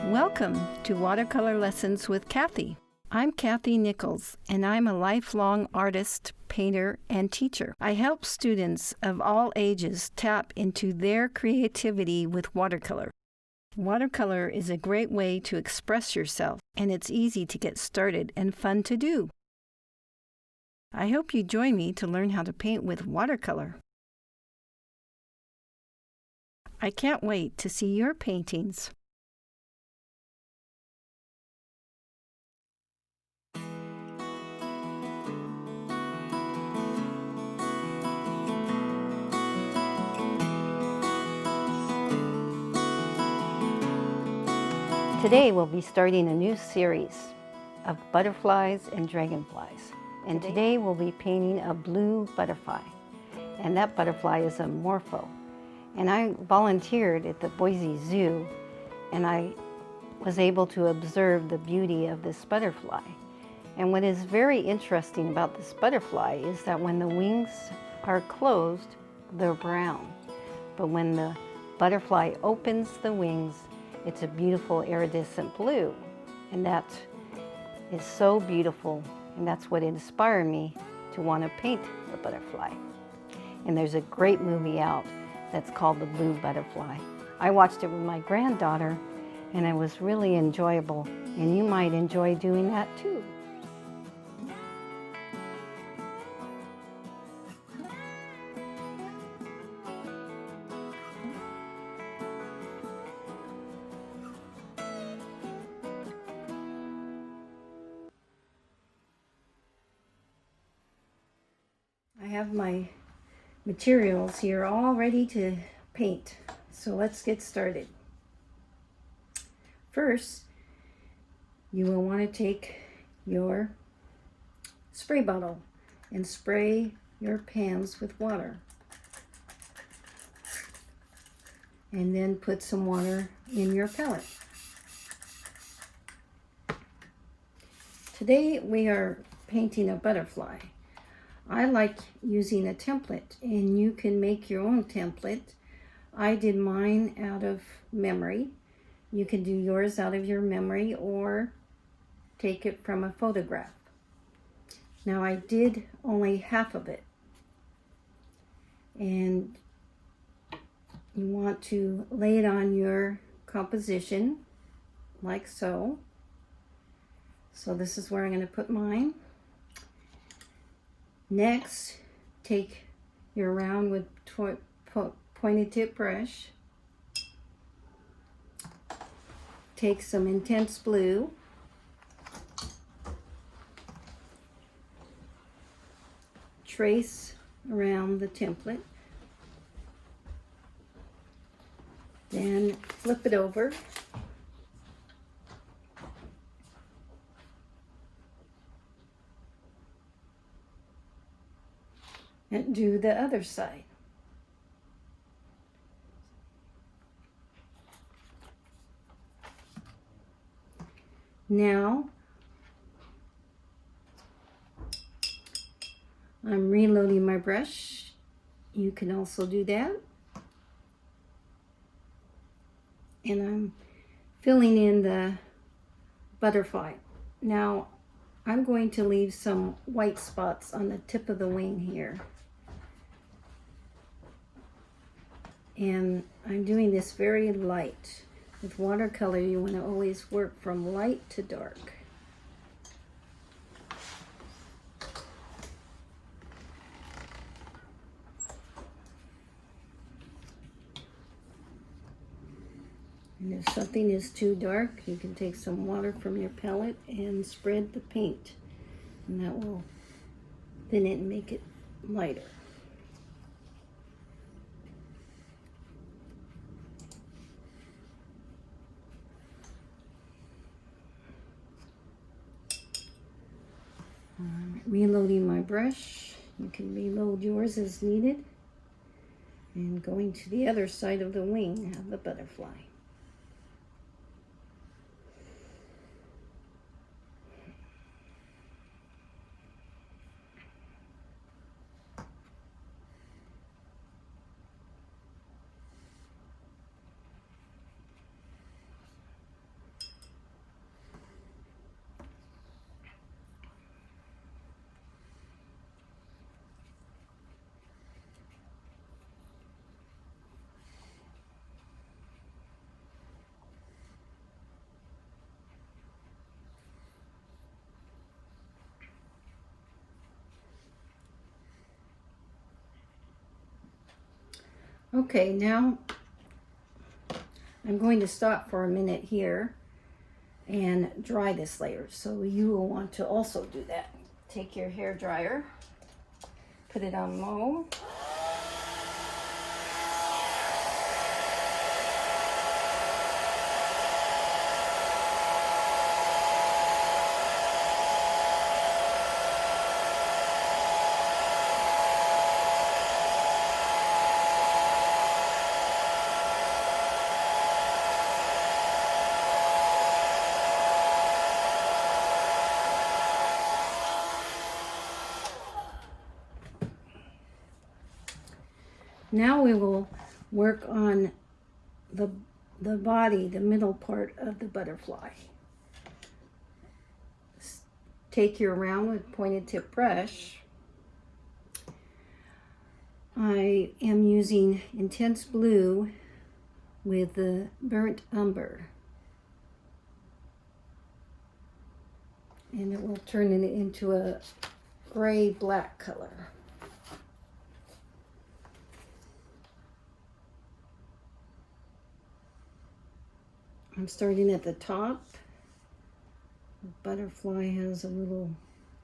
Welcome to Watercolor Lessons with Kathy. I'm Kathy Nichols, and I'm a lifelong artist, painter, and teacher. I help students of all ages tap into their creativity with watercolor. Watercolor is a great way to express yourself, and it's easy to get started and fun to do. I hope you join me to learn how to paint with watercolor. I can't wait to see your paintings. Today we'll be starting a new series of butterflies and dragonflies. And today we'll be painting a blue butterfly. And that butterfly is a morpho. And I volunteered at the Boise Zoo, and I was able to observe the beauty of this butterfly. And what is very interesting about this butterfly is that when the wings are closed, they're brown. But when the butterfly opens the wings, it's a beautiful iridescent blue. And that is so beautiful, and that's what inspired me to want to paint the butterfly. And there's a great movie out that's called The Blue Butterfly. I watched it with my granddaughter, and it was really enjoyable, and you might enjoy doing that too. I have my materials here all ready to paint, so let's get started. First, you will want to take your spray bottle and spray your pans with water, and then put some water in your palette. Today we are painting a butterfly. I like using a template, and you can make your own template. I did mine out of memory. You can do yours out of your memory or take it from a photograph. Now I did only half of it, and you want to lay it on your composition like so. So this is where I'm going to put mine. Next, take your round with pointed tip brush. Take some intense blue. Trace around the template. Then flip it over. And do the other side. Now, I'm reloading my brush. You can also do that. And I'm filling in the butterfly. Now, I'm going to leave some white spots on the tip of the wing here. And I'm doing this very light. With watercolor, you want to always work from light to dark. And if something is too dark, you can take some water from your palette and spread the paint. And that will thin it and make it lighter. Reloading my brush. You can reload yours as needed. And going to the other side of the wing of the butterfly. Okay, now I'm going to stop for a minute here and dry this layer. So you will want to also do that. Take your hair dryer, put it on low. Now we will work on the body, the middle part of the butterfly. Take your round pointed tip brush. I am using intense blue with the burnt umber. And it will turn it into a gray-black color. I'm starting at the top. The butterfly has a little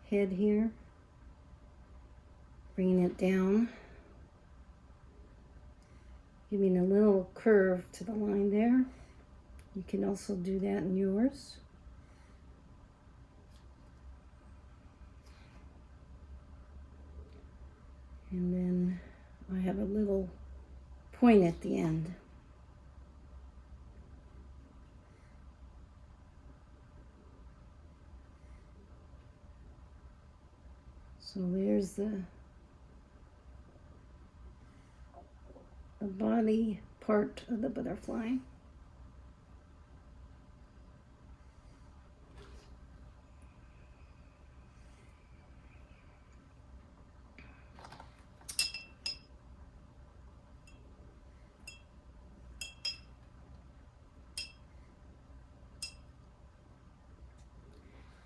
head here. Bringing it down. Giving a little curve to the line there. You can also do that in yours. And then I have a little point at the end. So there's the body part of the butterfly.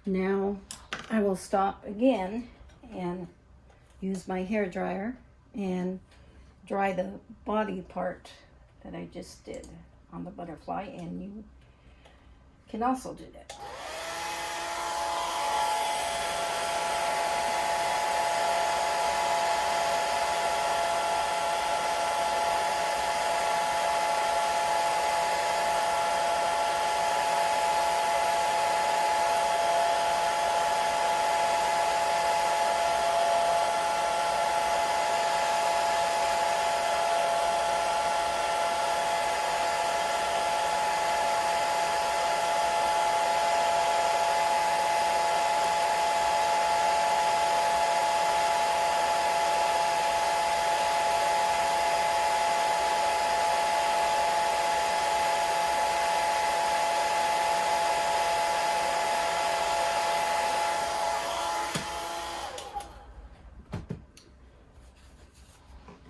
Now I will stop again and use my hair dryer and dry the body part that I just did on the butterfly, and you can also do that.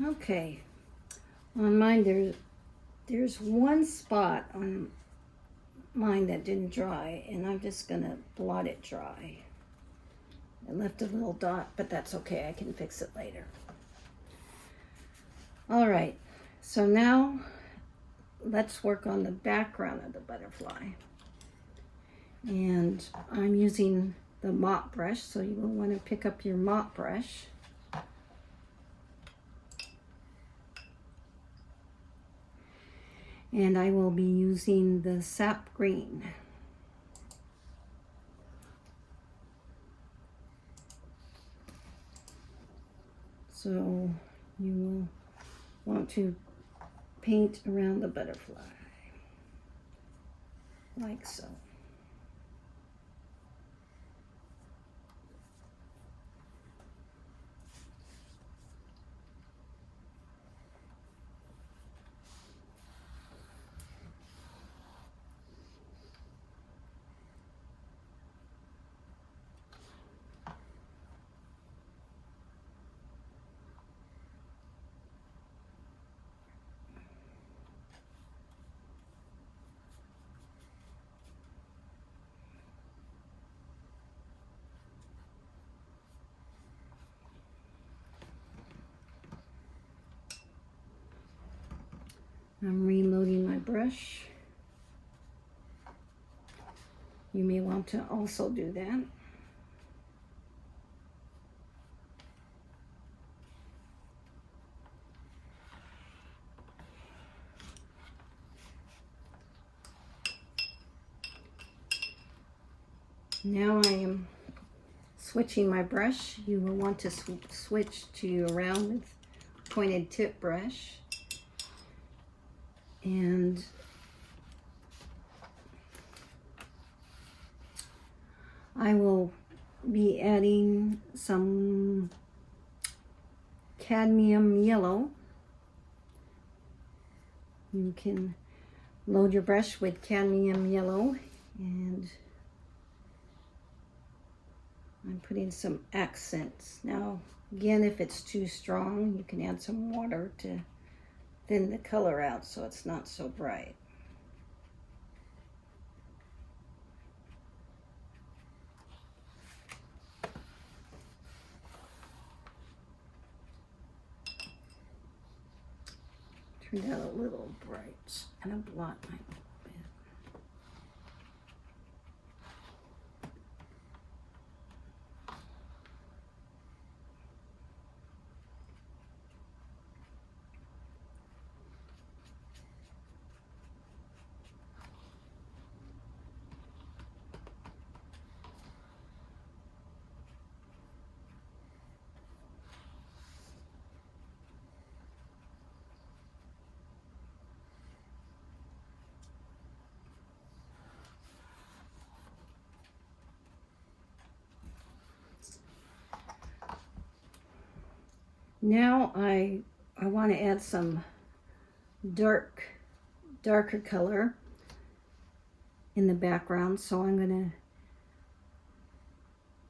Okay, on mine there's one spot on mine that didn't dry, and I'm just gonna blot it dry. I left a little dot, but that's okay, I can fix it later. All right, so now let's work on the background of the butterfly. And I'm using the mop brush, so you will want to pick up your mop brush. And I will be using the sap green. So you will want to paint around the butterfly, like so. I'm reloading my brush. You may want to also do that. Now I am switching my brush. You will want to switch to a round with pointed tip brush. And I will be adding some cadmium yellow. You can load your brush with cadmium yellow, and I'm putting some accents. Now, again, if it's too strong, you can add some water to thin the color out so it's not so bright. Turned out a little bright, and a blot might a little bit. Now I want to add some darker color in the background, so I'm going to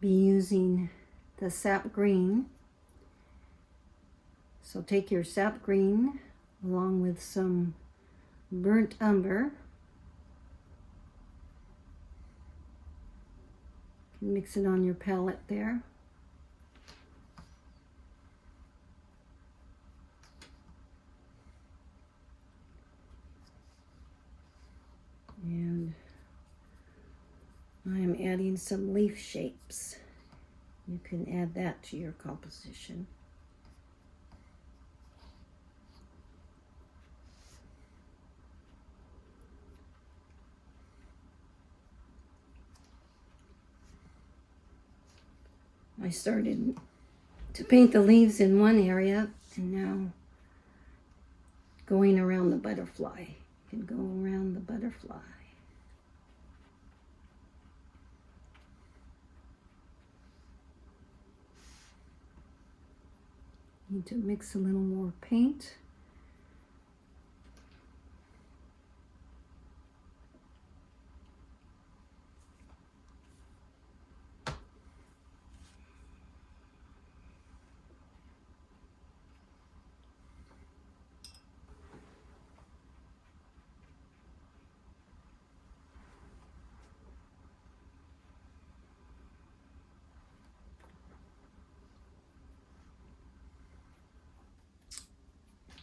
be using the sap green. So take your sap green along with some burnt umber. Mix it on your palette there. And I am adding some leaf shapes. You can add that to your composition. I started to paint the leaves in one area, and now going around the butterfly. You can go around the butterfly. Need to mix a little more paint.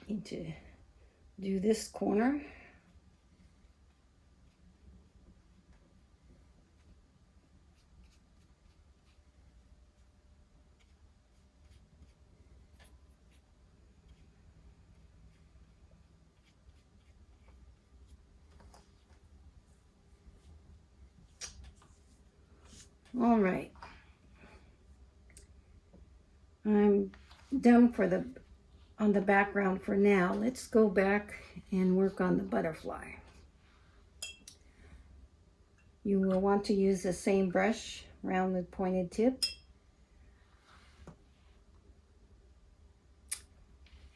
Need to do this corner. All right. I'm done on the background for now. Let's go back and work on the butterfly. You will want to use the same brush, round with pointed tip.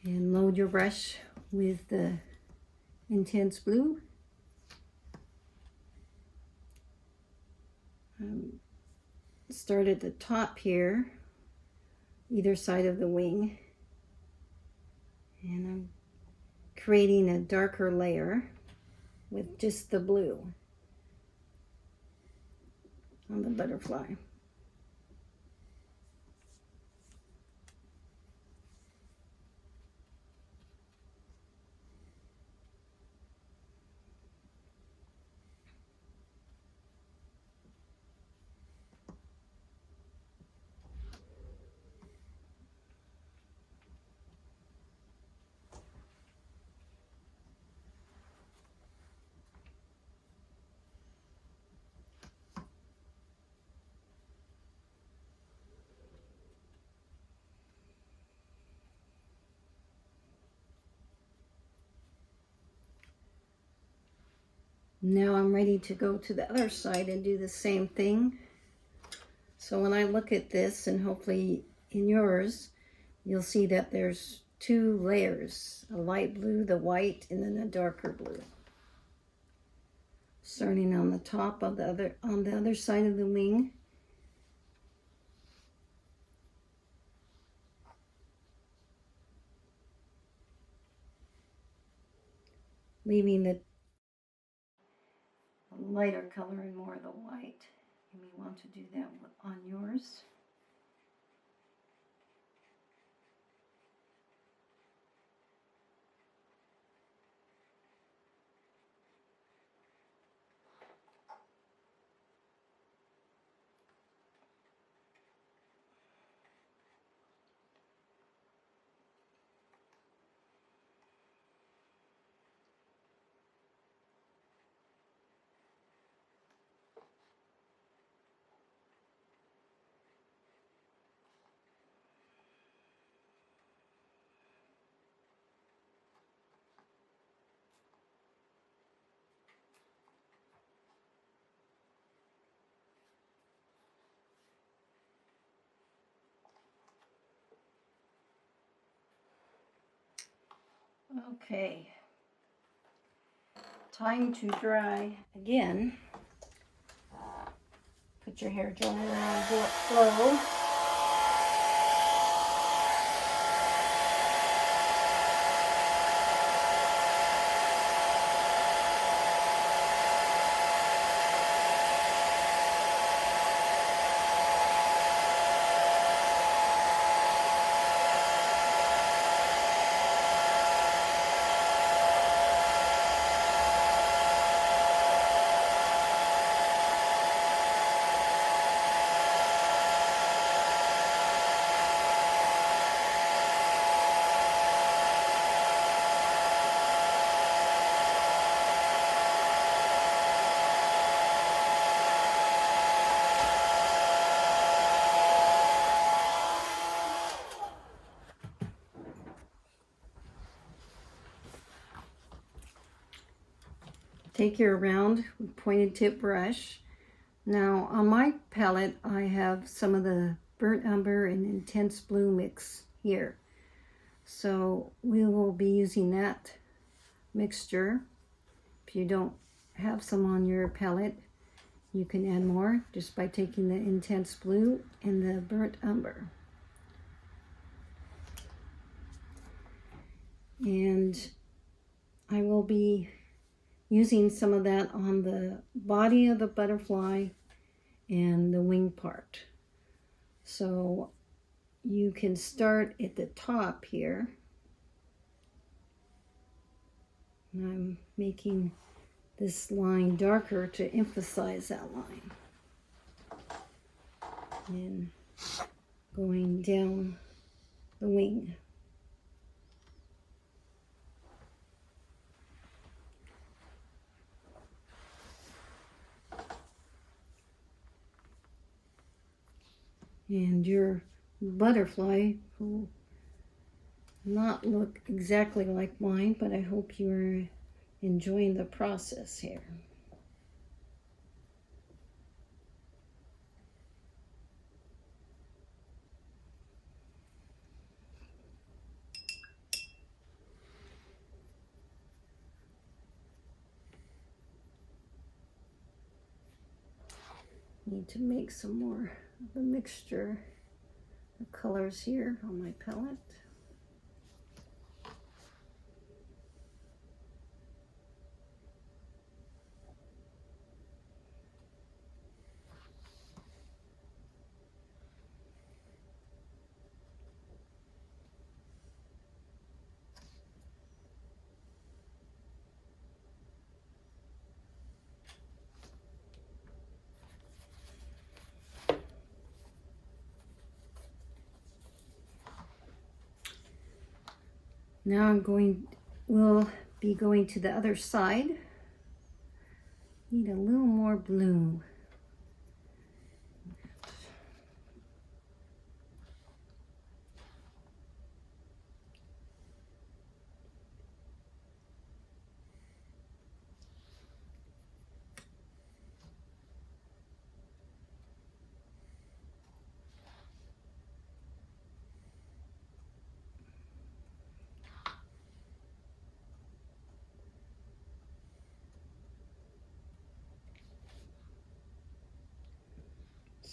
And load your brush with the intense blue. Start at the top here, either side of the wing. And I'm creating a darker layer with just the blue on the butterfly. Now I'm ready to go to the other side and do the same thing. So when I look at this, and hopefully in yours, you'll see that there's two layers, a light blue, the white, and then a darker blue. Starting on the top of on the other side of the wing. Leaving the lighter color and more of the white. You may want to do that on yours. Okay, time to dry again. Put your hair dryer on, do it slow. Take your round pointed tip brush. Now on my palette I have some of the burnt umber and intense blue mix here. So we will be using that mixture. If you don't have some on your palette, you can add more just by taking the intense blue and the burnt umber. And I will be using some of that on the body of the butterfly and the wing part. So you can start at the top here. And I'm making this line darker to emphasize that line. And going down the wing. And your butterfly will not look exactly like mine, but I hope you're enjoying the process here. Need to make some more of the mixture of colors here on my palette. Now we'll be going to the other side. Need a little more blue.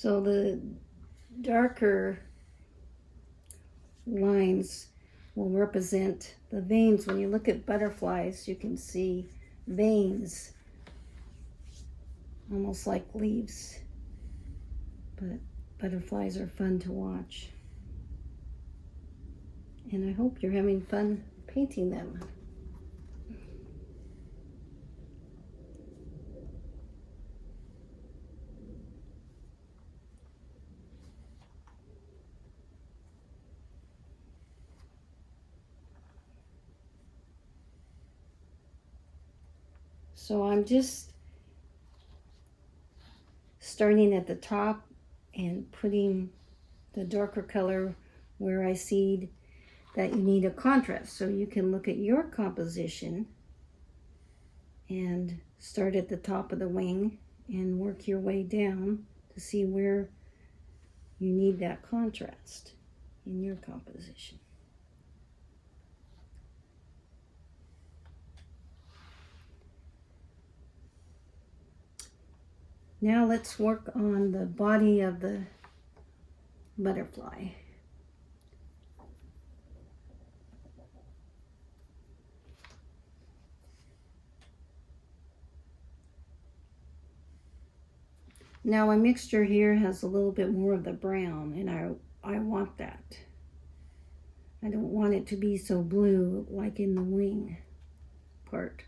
So the darker lines will represent the veins. When you look at butterflies, you can see veins, almost like leaves. But butterflies are fun to watch. And I hope you're having fun painting them. So I'm just starting at the top and putting the darker color where I see that you need a contrast. So you can look at your composition and start at the top of the wing and work your way down to see where you need that contrast in your composition. Now let's work on the body of the butterfly. Now my mixture here has a little bit more of the brown, and I want that. I don't want it to be so blue like in the wing part.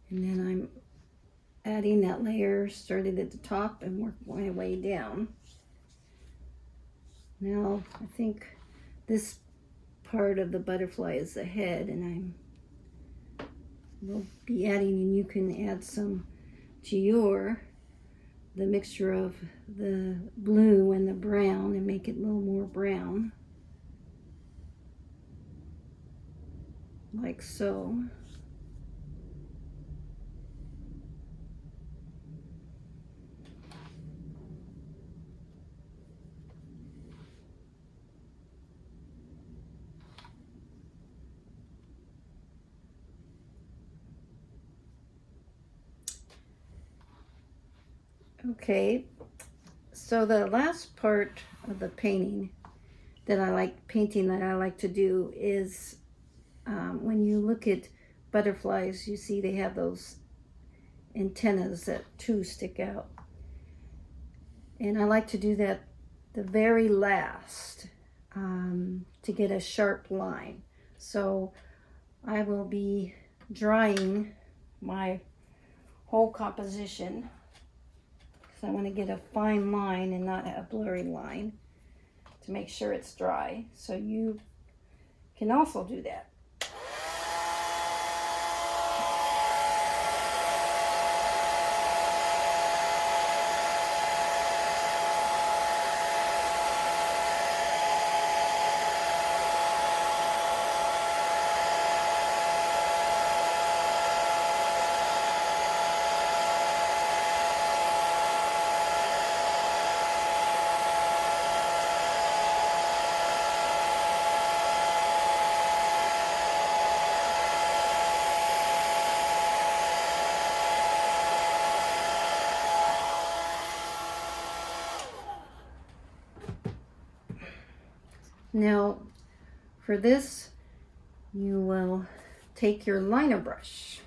And then I'm adding that layer, started at the top and work my way down. Now I think this part of the butterfly is the head, and will be adding, and you can add some to the mixture of the blue and the brown and make it a little more brown, like so. Okay, so the last part of the painting that I like to do is when you look at butterflies, you see they have those antennas that two stick out. And I like to do that the very last to get a sharp line. So I will be drying my whole composition, because I want to get a fine line and not a blurry line to make sure it's dry. So you can also do that. Now, for this, you will take your liner brush.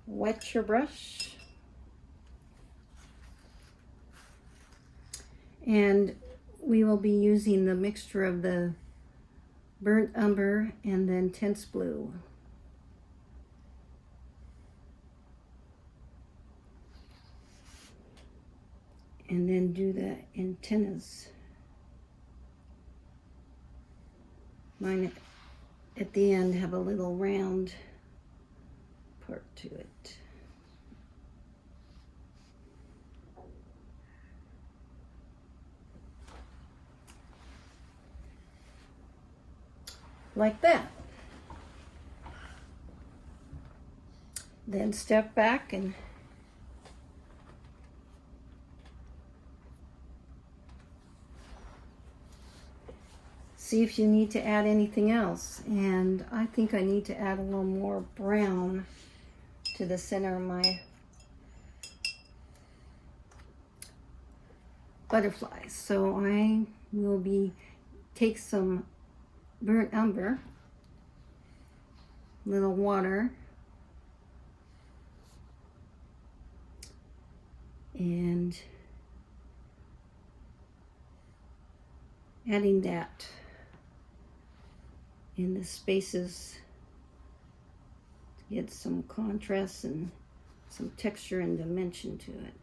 Wet your brush. And we will be using the mixture of the burnt umber and the intense blue. And then do the antennas. Mine at the end have a little round part to it. like that. Then step back and see if you need to add anything else. And I think I need to add a little more brown to the center of my butterflies. So I will take some burnt umber, little water, and adding that in the spaces to get some contrast and some texture and dimension to it.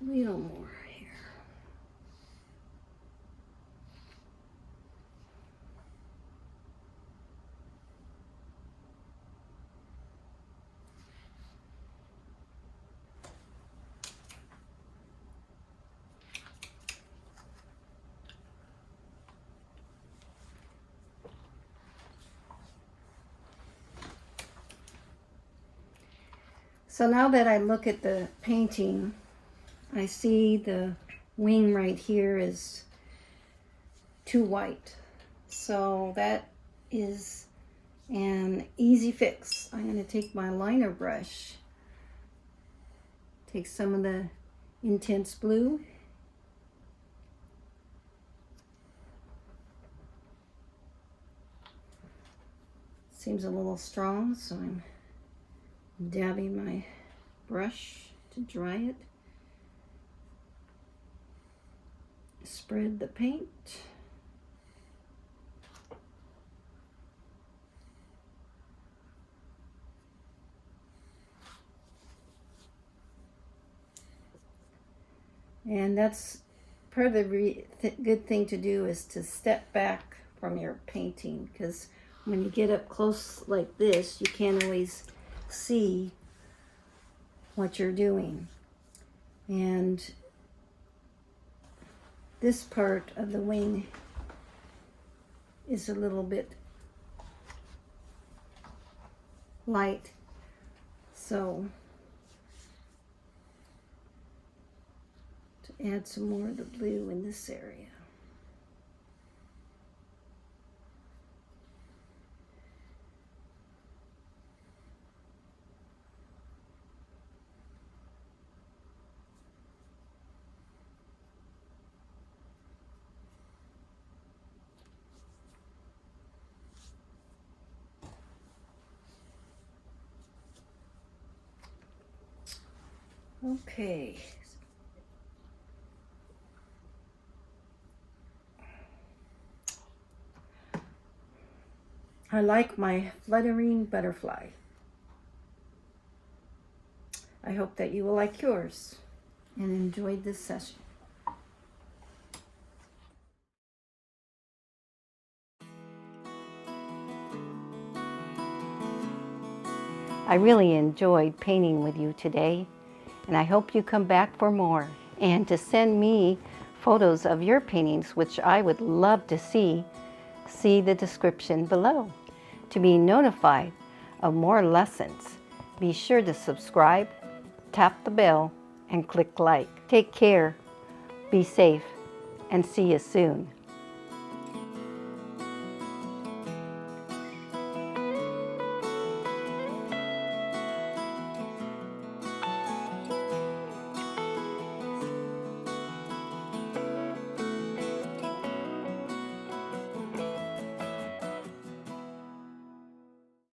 A little more here. So now that I look at the painting, I see the wing right here is too white. So that is an easy fix. I'm going to take my liner brush, take some of the intense blue, seems a little strong, so I'm dabbing my brush to dry it. Spread the paint. And that's part of the good thing to do, is to step back from your painting, because when you get up close like this, you can't always see what you're doing. And this part of the wing is a little bit light, so to add some more of the blue in this area. Okay. I like my fluttering butterfly. I hope that you will like yours and enjoyed this session. I really enjoyed painting with you today, and I hope you come back for more, and to send me photos of your paintings, which I would love to see the description below. To be notified of more lessons, be sure to subscribe, tap the bell, and click like. Take care, be safe, and see you soon.